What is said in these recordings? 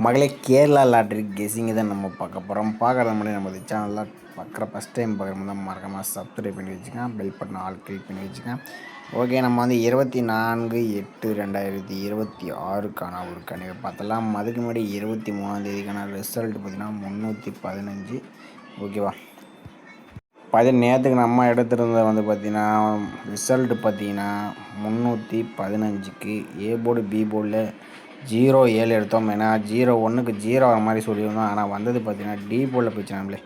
மகளே கேரளா லாட்ரி கெஸிங்கை தான் நம்ம பார்க்க போகிறோம். பார்க்குறது முன்னாடி நம்ம சேனலில் பார்க்குற ஃபஸ்ட் டைம் பார்க்குற தான் மறக்காமல் சப்ஸ்கிரைப் பண்ணி வச்சுக்கேன். பெல் பட்டன் ஆல் கிளிக் பண்ணி வச்சுக்கேன். ஓகே, நம்ம வந்து 24/8/2026க்கான ஒரு கணிவை பார்த்தலாம். அதுக்கு முன்னாடி 23ஆம் தேதிக்கான ரிசல்ட் பார்த்திங்கன்னா 315. ஓகேவா, நேற்றுக்கு நம்ம எடுத்திருந்தது வந்து பார்த்திங்கன்னா ரிசல்ட்டு பார்த்திங்கன்னா 315க்கு ஏ போர்டு பி போர்டில் 07 எடுத்தோம். ஏன்னா 01க்கு 0 வர மாதிரி சொல்லியிருந்தோம். ஆனால் வந்தது பார்த்திங்கன்னா டி போர்டில் போயிடுச்சு. நம்மளே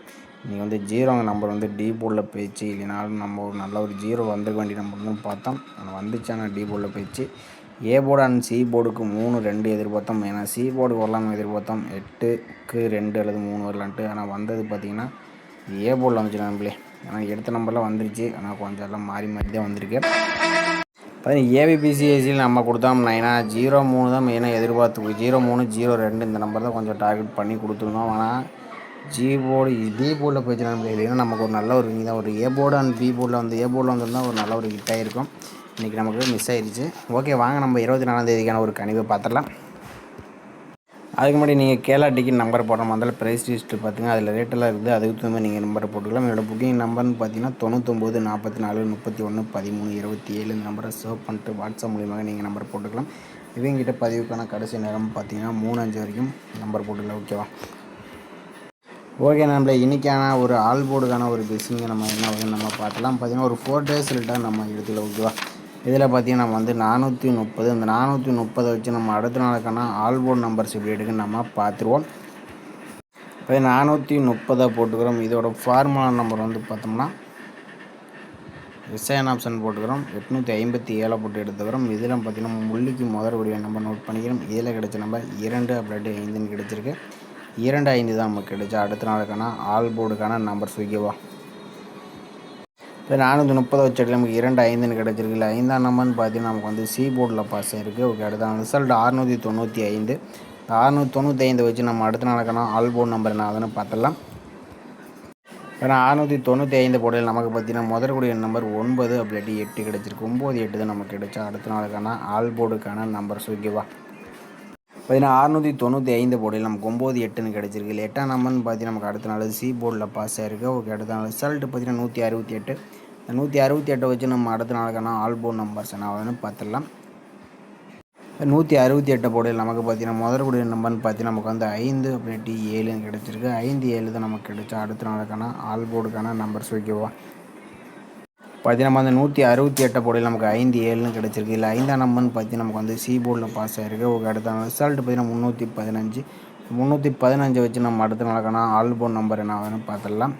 நீங்கள் வந்து 0 நம்பர் வந்து டி போர்டில் போயிடுச்சு. இல்லைனாலும் நம்ம ஒரு நல்ல ஒரு 0 வந்துருக்க வேண்டிய நம்பர்னு பார்த்தோம். ஆனால் வந்துச்சு, ஆனால் டி போர்டில் போயிடுச்சு. ஏ போர்டு அண்ட் சி போர்டுக்கு 3-2 எதிர்பார்த்தோம். ஏன்னா சி போர்டுக்கு வரலாம்னு எதிர்பார்த்தோம். 8க்கு 2 அல்லது 3 வரலான்ட்டு. ஆனால் வந்தது பார்த்திங்கன்னா ஏ போர்டில் வந்துச்சு நம்மளே. ஏன்னா எடுத்த நம்பர்லாம் வந்துருச்சு. ஆனால் கொஞ்சம் எல்லாம் மாறி மாறி தான் வந்திருக்கு. ஏபிபிசிஎஸ்சியில் நம்ம கொடுத்தோம். ஏன்னா 03 தான் மெயினாக எதிர்பார்த்து 03, 02 இந்த நம்பர் தான் கொஞ்சம் டார்கெட் பண்ணி கொடுத்துருந்தோம். ஆனால் ஜி போர்டு பி போர்டில் போயிடுச்சு நம்ம. இல்லைன்னா நமக்கு ஒரு நல்ல ஒரு தான் ஒரு ஏ போர்டு அண்ட் பி போர்டில் வந்து ஏ போர்டில் வந்திருந்தால் ஒரு நல்ல ஒரு ஹிட் ஆகிருக்கும். இன்றைக்கி நமக்கு மிஸ் ஆயிடுச்சு. ஓகே, வாங்க நம்ம 24ஆம் தேதிக்கான ஒரு கணிவை பார்த்துடலாம். அதுக்கு முன்னாடி நீங்கள் கேரளா டிக்கெட் நம்பர் போடுற மாதிரி ப்ரைஸ் லிஸ்ட்டு பார்த்துங்க. அதில் ரேட்டெல்லாம் இருக்குது. அதுக்கு தகுந்த நீங்கள் நம்பரை போட்டுக்கலாம். என்னோட புக்கிங் நம்பர்னு பார்த்தீங்கன்னா 99 44 31 13 27 இந்த நம்பரை சேவ் பண்ணிட்டு வாட்ஸ்அப் மூலியமாக நீங்கள் நம்பர் போட்டுக்கலாம். இவங்ககிட்ட பதிவுக்கான கடைசி நேரம் பார்த்தீங்கன்னா 3-5 வரைக்கும் நம்பர் போட்டுக்கலாம். ஓகேவா, ஓகே நம்மள இன்றைக்கான ஒரு ஆல் போர்டுக்கான ஒரு கெஸ்ஸிங்கை நம்ம என்ன வருதுன்னு நம்ம பார்க்கலாம். பார்த்தீங்கன்னா ஒரு 4 டேஸ் ரில்ட்டாக நம்ம எடுத்துக்கலாம். ஓகேவா, இதில் பார்த்திங்கன்னா நம்ம வந்து 430 இந்த 430 வச்சு நம்ம அடுத்த நாளுக்கான ஆல் போர்டு நம்பர்ஸ் எப்படி எடுக்குன்னு நம்ம பார்த்துருவோம். இப்போ 430 போட்டுக்கிறோம். இதோட ஃபார்முலா நம்பர் வந்து பார்த்தோம்னா ரிசைன் ஆப்ஷன் போட்டுக்கிறோம். 857 போட்டு எடுத்துக்கிறோம். இதில் பார்த்திங்கன்னா முள்ளிக்கு முதல் நம்பர் நோட் பண்ணிக்கிறோம். இதில் கிடைச்ச நம்பர் 2 அப்படி 5ன்னு கிடைச்சிருக்கு. 2-5 தான் நமக்கு கிடைச்சா அடுத்த நாளுக்கான ஆல் போர்டுக்கான நம்பர்ஸ். ஓகேவா, இப்போ 430 வச்சு நமக்கு 2-5ன்னு கிடச்சிருக்கு. 5ஆம் நம்பர்னு பார்த்தீங்கன்னா நமக்கு வந்து சி போர்டில் பாஸ் ஆகிருக்கு. ஓகே, அடுத்த ரிசல்ட் 695. 695 வச்சு நம்ம அடுத்த நாளுக்கான ஆல் போர்டு நம்பர் என்ன ஆகுதுன்னு பார்த்துடலாம். ஏன்னா 695 போர்டில் நமக்கு பார்த்தீங்கன்னா முதற்கூடிய நம்பர் 9 அப்படி 8 கிடச்சிருக்கு. 9, 8 தான் நமக்கு கிடைச்சா அடுத்த நாளுக்கான ஆல் போர்டுக்கான நம்பர்ஸ். ஓகேவா, பார்த்தீங்கன்னா 695 போர்டில் நமக்கு 9, 8ன்னு கிடச்சிருக்கு. 8ஆம் நம்பர்னு பார்த்தீங்கன்னா நமக்கு அடுத்த நாள் சி போர்டில் பாஸ் ஆகிருக்கு. ஓகே, அடுத்த நாள் ரிசல்ட்டு பார்த்தீங்கன்னா 168. இந்த 168 வச்சு நம்ம அடுத்த நாளுக்கான ஆல் போர்டு நம்பர்ஸ் என்ன ஆகுதுன்னு பார்த்துடலாம். 168 போர்டில் நமக்கு பார்த்தீங்கன்னா முதற்கூடிய நம்பர்னு பார்த்தீங்கன்னா நமக்கு வந்து 5 அப்படி 7ன்னு கிடச்சிருக்கு. 5, 7 தான் நமக்கு கிடைச்சா அடுத்த நாளுக்கான ஆல் போர்டுக்கான நம்பர்ஸ். ஓகேவா, பார்த்தீங்கன்னா நம்ம அந்த 168 போர்டில் நமக்கு 5, 7ன்னு கிடச்சிருக்கு. இல்லை 5ஆம் நம்பர்னு பார்த்தீங்கன்னா நமக்கு வந்து சி போர்டில் பாஸ் ஆகிருக்கு. ஓகே, அடுத்த ரிசல்ட் பார்த்தீங்கன்னா 315. 315 வச்சு நம்ம அடுத்த நாளுக்கான ஆல் போர்டு நம்பர் என்ன ஆகுதுன்னு பார்த்துடலாம்.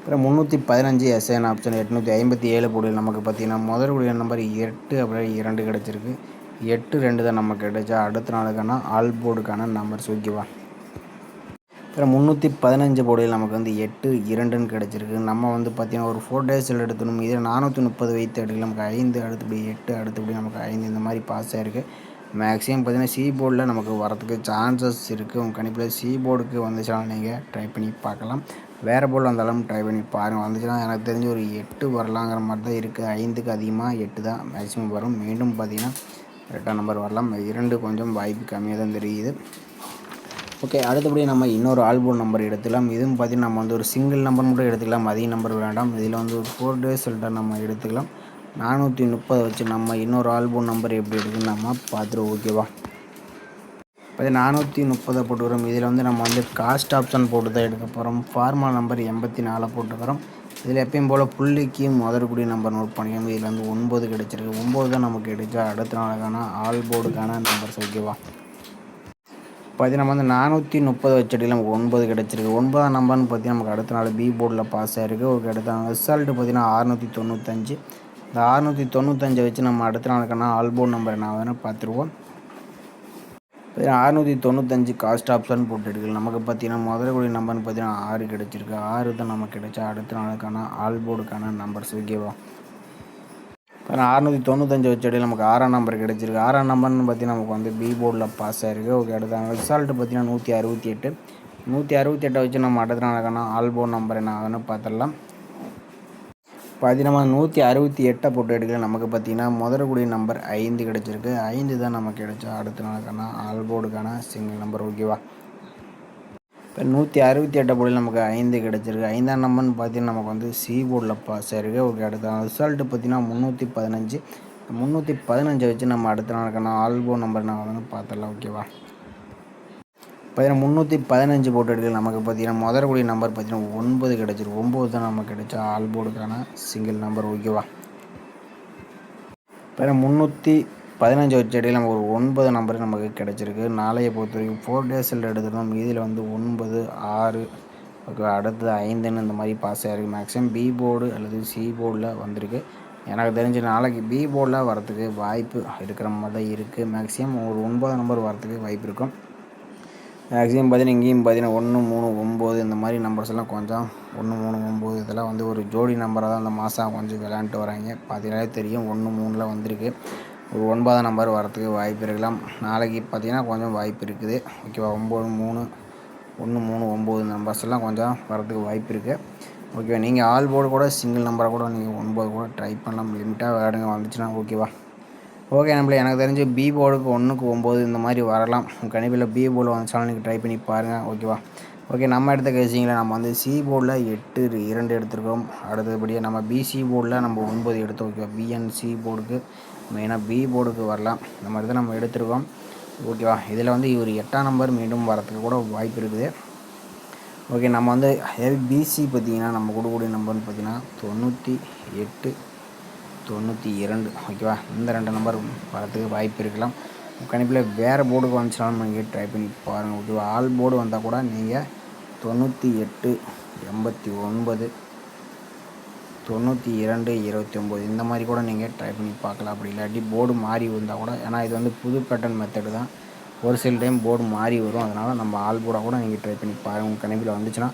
அப்புறம் 315 எஸ்ஐன் ஆப்ஷன் 857 போர்டில் நமக்கு பார்த்தீங்கன்னா முதற்கூடிய நம்பர் 8 அப்படி 2 கிடச்சிருக்கு. 8, 2 தான் நமக்கு கிடைச்சா அடுத்த நாளுக்கான ஆல் போர்டுக்கான நம்பர்ஸ். ஓகேவா, அப்புறம் 315 போர்டில் நமக்கு வந்து 8, 2ன்னு கிடச்சிருக்கு. நம்ம வந்து பார்த்திங்கன்னா ஒரு 4 டேஸில் எடுத்துணும். இதில் 430 வைத்து எடுக்கல. நமக்கு 5, அடுத்தபடி 8, அடுத்தபடி நமக்கு 5 இந்த மாதிரி பாஸ் ஆகிருக்கு. மேக்ஸிமம் பார்த்திங்கன்னா சி போர்டில் நமக்கு வரதுக்கு சான்சஸ் இருக்குது. உங்கள் கணிப்பில் சி போர்டுக்கு வந்துச்சுன்னா நீங்கள் ட்ரை பண்ணி பார்க்கலாம். வேறு போர்டில் வந்தாலும் ட்ரை பண்ணி பாருங்கள். வந்துச்சுன்னா எனக்கு தெரிஞ்சு ஒரு 8 வரலாங்கிற மாதிரி தான் இருக்குது. 5க்கு அதிகமாக 8 தான் மேக்ஸிமம் வரும். மீண்டும் பார்த்திங்கன்னா 8ஆம் நம்பர் வரலாம். 2 கொஞ்சம் வாய்ப்பு கம்மியாக தான் தெரியுது. ஓகே, அடுத்தபடி நம்ம இன்னொரு ஆல் போர்டு நம்பர் எடுத்துக்கலாம். இதுவும் பார்த்திங்கன்னா நம்ம வந்து ஒரு சிங்கிள் நம்பர் மட்டும் எடுத்துக்கலாம். அதிக நம்பர் வேண்டாம். இதில் வந்து ஒரு 4 டேஸ் ரில்ட்டாக நம்ம எடுத்துக்கலாம். 430 வச்சு நம்ம இன்னொரு ஆல் போர்டு நம்பர் எப்படி எடுக்குன்னு நம்ம பார்த்துருவோம். ஓகேவா, இப்போ 430 போட்டுக்கிறோம். இதில் வந்து நம்ம வந்து காஸ்ட் ஆப்ஷன் போட்டு தான் எடுக்க போகிறோம். ஃபார்முலா நம்பர் 84 போட்டுக்கிறோம். இதில் எப்பயும் போல் புள்ளிக்கு முதற்கூடிய நம்பர் நோட் பண்ணிக்கணும். இதில் வந்து 9 கிடச்சிருக்கு. 9 தான் நமக்கு கிடைச்சா அடுத்த நாளுக்கான ஆல் போர்டுக்கான நம்பர்ஸ். ஓகேவா, பார்த்தீங்கன்னா நம்ம வந்து 430 வச்சடியில் நமக்கு 9 கிடச்சிருக்கு. 9ஆம் நம்பர்னு பார்த்தீங்கன்னா நமக்கு அடுத்த நாள் பி போர்டில் பாஸ் ஆகிருக்கு. ஓகே, அடுத்த ரிசல்ட்டு பார்த்தீங்கன்னா 695. இந்த 695 வச்சு நம்ம அடுத்த நாளுக்கான ஆல் போர்டு நம்பர் என்ன ஆகுதுன்னு பார்த்துருவோம். 695 காஸ்ட் ஆப்ஷன் போட்டு எடுக்கலாம். நமக்கு பார்த்தீங்கன்னா முதற்கூடிய நம்பர்னு பார்த்தீங்கன்னா 6 கிடச்சிருக்கு. 6 தான் நமக்கு கிடைச்சா அடுத்த நாளுக்கான ஆல் போர்டுக்கான நம்பர்ஸ். ஓகேவா, 695 வச்சடியில் நமக்கு 6ஆம் நம்பர் கிடச்சிருக்கு. 6ஆம் நம்பர்னு பார்த்தீங்கன்னா நமக்கு வந்து பி போர்டில் பாஸ் ஆகிருக்கு. ஓகே, அடுத்த ரிசல்ட்டு பார்த்தீங்கன்னா 168. 168 வச்சு நம்ம அடுத்த நாளுக்கான ஆல் போர்டு நம்பர் என்ன ஆகுதுன்னு பார்த்துடலாம். பார்த்தீங்கன்னா 168 போட்டு எடுக்கல. நமக்கு பார்த்தீங்கன்னா முதறக்கூடிய நம்பர் 5 கிடச்சிருக்கு. 5 தான் நமக்கு கிடைச்சா அடுத்த நாளுக்கான ஆல் போர்டுக்கான சிங்கிள் நம்பர். ஓகேவா. இப்போ 168 போர்டில் நமக்கு 5 கிடச்சிருக்கு. 5ஆம் நம்பர்னு பார்த்தீங்கன்னா நமக்கு வந்து சி போர்டில் பாஸ் ஆயிருக்கு. ஓகே, அடுத்த ரிசல்ட்டு பார்த்தீங்கன்னா 315. 315 வச்சு நம்ம அடுத்த நாளுக்கான ஆல் போர்டு நம்பர் நான் வந்து பார்த்துடலாம். ஓகேவா. பார்த்தீங்கன்னா 315 போட்டு எடுக்கல. நமக்கு பார்த்தீங்கன்னா முதறக்கூடிய நம்பர் பார்த்தீங்கன்னா 9 கிடச்சிருக்கு. 9 தான் நமக்கு கிடைச்ச ஆல் போர்டுக்கான சிங்கிள் நம்பர். ஓகேவா. இப்போ 315 வச்ச இடையில் நம்ம ஒரு 9 நம்பர் நமக்கு கிடச்சிருக்கு. நாளையை பொறுத்த வரைக்கும் 4 டேஸில் எடுத்துருக்கோம். இதில் வந்து 9, 6, ஓகே, அடுத்தது 5ன்னு இந்த மாதிரி பாஸ் ஆகிருக்கு. மேக்ஸிமம் பி போர்டு அல்லது சி போர்டில் வந்திருக்கு. எனக்கு தெரிஞ்ச நாளைக்கு பி போர்டில் வரத்துக்கு வாய்ப்பு இருக்கிற மாதிரி தான் இருக்குது. மேக்ஸிமம் ஒரு 9 நம்பர் வரத்துக்கு வாய்ப்பு இருக்கும். மேக்ஸிமம் பார்த்தீங்கன்னா இங்கேயும் பார்த்தீங்கன்னா 1, 3, 9 இந்த மாதிரி நம்பர்ஸ் எல்லாம் கொஞ்சம் 1, 3, 9 இதெல்லாம் வந்து ஒரு ஜோடி நம்பராக தான் அந்த மாதம் கொஞ்சம் விளையாண்டுட்டு வராங்க. பார்த்தீங்கன்னாலே தெரியும் 1, 3ல் வந்திருக்கு. ஒரு 9ஆம் நம்பர் வரத்துக்கு வாய்ப்பு இருக்கலாம். நாளைக்கு பார்த்தீங்கன்னா கொஞ்சம் வாய்ப்பு இருக்குது. ஓகேவா. 9, 3, 1, 3, 9 நம்பர்ஸ் எல்லாம் கொஞ்சம் வரத்துக்கு வாய்ப்பு இருக்குது. ஓகேவா. நீங்கள் ஆல் போர்டு கூட சிங்கிள் நம்பரை கூட நீங்கள் 9 கூட ட்ரை பண்ணலாம். லிமிட்டாக விளையாடுங்க வந்துச்சுன்னா. ஓகேவா. ஓகே நம்மளே, எனக்கு தெரிஞ்சு பி போர்டுக்கு 1க்கு 9 இந்த மாதிரி வரலாம். கணிப்பில் பி போர்டில் வந்துச்சாலும் நீங்கள் ட்ரை பண்ணி பாருங்கள். ஓகேவா. ஓகே, நம்ம எடுத்த கேசிங்கில் நம்ம வந்து சி போர்டில் 8, 2 எடுத்துருக்கோம். அடுத்தபடியாக நம்ம பிசி போர்டில் நம்ம 9 எடுத்தோம். ஓகேவா. பிஎன்சி போர்டுக்கு மெயினாக பி போர்டுக்கு வரலாம். இந்த மாதிரி தான் நம்ம எடுத்துருக்கோம். ஓகேவா. இதில் வந்து ஒரு 8ஆம் நம்பர் மீண்டும் வரத்துக்கு கூட வாய்ப்பு இருக்குது. ஓகே, நம்ம வந்து பிசி பார்த்திங்கன்னா நம்ம கொடுக்கக்கூடிய நம்பர்னு பார்த்திங்கன்னா 98, 92. ஓகேவா. இந்த 2 நம்பர் வரத்துக்கு வாய்ப்பு இருக்கலாம். கணிப்பில் வேறு போர்டுக்கு வந்துச்சாலும் நீங்கள் ட்ரை பண்ணி பாருங்கள். ஓகேவா. ஆல் போர்டு வந்தால் கூட நீங்கள் 98, 89, 92, 29 இந்த மாதிரி கூட நீங்கள் ட்ரை பண்ணி பார்க்கலாம். அப்படி இல்லாட்டி போர்டு மாறி வந்தால் கூட, ஏன்னா இது வந்து புது பேட்டர்ன் மெத்தடு தான். ஒரு சில டைம் போர்டு மாறி வரும். அதனால் நம்ம ஆல் போர்டாக கூட நீங்கள் ட்ரை பண்ணி பாருங்கள். உங்கள் கணிப்பில் வந்துச்சுன்னா.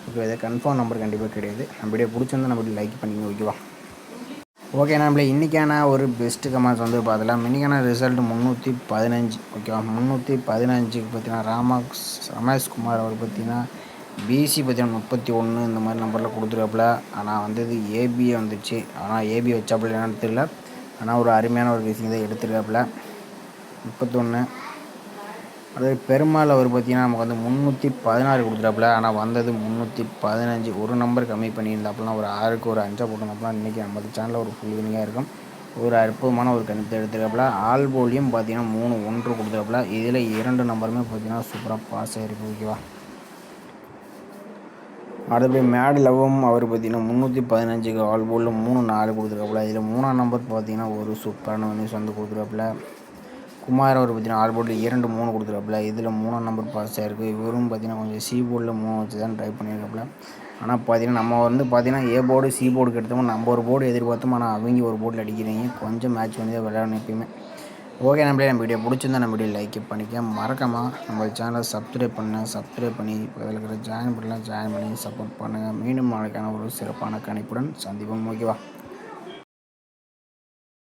ஓகே, இதை கன்ஃபார்ம் நம்பர் கண்டிப்பாக கிடையாது. நம்ம வீடியோ பிடிச்சிருந்தா நம்ம லைக் பண்ணிங்க. ஓகேவா. ஓகே, நம்மளே இன்றைக்கான ஒரு பெஸ்ட்டு கமெண்ட்ஸ் வந்து பார்த்துலாம். இன்றைக்கான ரிசல்ட் 315. ஓகேவா. 315க்கு பார்த்தீங்கன்னா ரமேஷ்குமார் அவர் பார்த்தீங்கன்னா பிசி பார்த்தீங்கன்னா 31 இந்த மாதிரி நம்பரில் கொடுத்துருக்காப்புல. ஆனால் வந்தது ஏபிஏ வந்துச்சு. ஆனால் ஏபி வச்சாப்புல என்னன்னு தெரியல. ஆனால் ஒரு அருமையான ஒரு கேசிங் தான் எடுத்துருக்காப்புல. 31. அதே பெருமாள் அவர் பார்த்தீங்கன்னா நமக்கு வந்து 316 கொடுத்துட்டாப்புல. ஆனால் வந்தது 315. ஒரு நம்பர் கம்மி பண்ணியிருந்தாப்புல. ஒரு 6க்கு ஒரு 5 போட்டிருந்தாப்புல. இன்றைக்கி நம்ம சேனலில் ஒரு ஃபுல் வினிங்காக இருக்கும். ஒரு அற்புதமான ஒரு கணிப்பு எடுத்துருக்காப்புல. ஆல் போலியும் பார்த்தீங்கன்னா 3, 1 கொடுத்துருக்காப்புல. இதில் 2 நம்பருமே பார்த்தீங்கன்னா சூப்பராக பாஸ் ஆகிருக்கு. ஓகேவா. அடுத்தபடி மேட் லவ்வும் அவர் பார்த்தீங்கன்னா 315க்கு ஆல் போலில் 3, 4 கொடுத்துருக்காப்புல. இதில் 3ஆம் நம்பர் பார்த்தீங்கன்னா ஒரு சூப்பரான நியூஸ் வந்து கொடுத்துருக்காப்புல. குமார் அவர் பார்த்தீங்கன்னா ஆல் போர்டில் 2, 3 கொடுத்துருக்காப்புல. இதில் 3ஆம் நம்பர் பாஸ் ஆகிருக்கு. இவரும் பார்த்தீங்கன்னா கொஞ்சம் சி போர்டில் 3 வச்சு தான் ட்ரை பண்ணியிருக்காப்புல. ஆனால் பார்த்தீங்கன்னா நம்ம வந்து பார்த்தீங்கன்னா ஏ போர்டு சி போர்டுக்கு எடுத்தோம். நம்ம ஒரு போர்டு எதிர்பார்த்தோம். ஆனால் அவங்க ஒரு போர்டில் அடிக்கிறீங்க. கொஞ்சம் மேட்ச் பண்ணி தான் விளையாடணும் எப்பயுமே. ஓகே நம்மளே, நம்ம வீடியோ பிடிச்சிருந்தா நம்ம வீடியோ லைக் பண்ணிக்க மறக்காமல் நம்ம சேனலை சப்ஸ்கிரைப் பண்ணி அதில் இருக்கிற ஜாயின் பண்ணலாம் ஜாயின் பண்ணி சப்போர்ட் பண்ணுங்கள். மீண்டும் நாளைக்கான ஒரு சிறப்பான கணிப்புடன் சந்திப்போம். ஓகேவா.